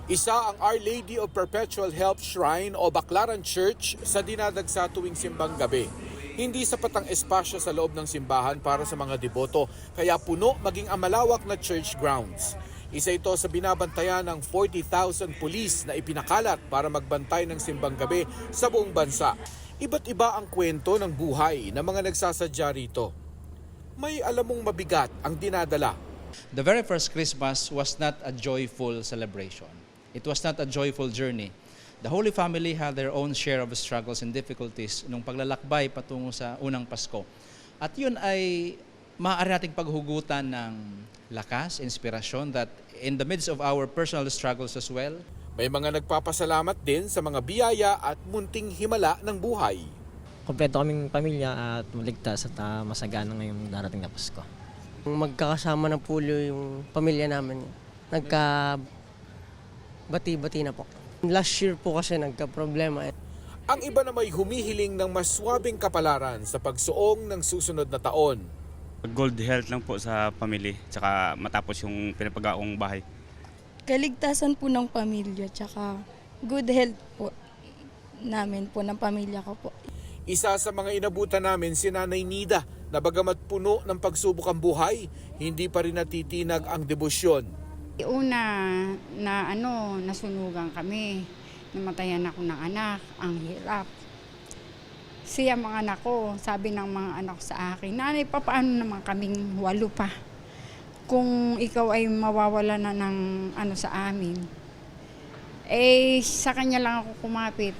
Isa ang Our Lady of Perpetual Help Shrine o Baclaran Church sa dinadagsa tuwing simbang gabi. Hindi sapat ang espasyo sa loob ng simbahan para sa mga deboto, kaya puno maging ang malawak na church grounds. Isa ito sa binabantayan ng 40,000 pulis na ipinakalat para magbantay ng simbang gabi sa buong bansa. Iba't iba ang kwento ng buhay ng mga nagsasadya rito. May alam mong mabigat ang dinadala. The very first Christmas was not a joyful celebration. It was not a joyful journey. The Holy Family had their own share of struggles and difficulties nung paglalakbay patungo sa unang Pasko. At yun ay maaari nating paghugutan ng lakas, inspirasyon that in the midst of our personal struggles as well, May mga nagpapasalamat din sa mga biyaya at munting himala ng buhay. Kompleto kaming pamilya at maligtas at masagana ngayong darating na Pasko. Magkakasama na po yung pamilya namin. Nagka-bati-bati na po. Last year po kasi nagka-problema. Ang iba na may humihiling ng mas swabing kapalaran sa pagsuong ng susunod na taon. Good health lang po sa pamilya, tsaka matapos yung pinapagaong bahay. Kaligtasan po ng pamilya, tsaka good health po namin po, ng pamilya ko po. Isa sa mga inabutan namin si Nanay Nida na bagamat puno ng pagsubok ang buhay, hindi pa rin natitinag ang debosyon. Una na nasunugan kami. Namatayan ako ng anak, ang hirap. Siya mga anak ko, sabi ng mga anak sa akin, nanay, paano naman kaming 8 pa? Kung ikaw ay mawawala na ng sa amin. Sa kanya lang ako kumapit.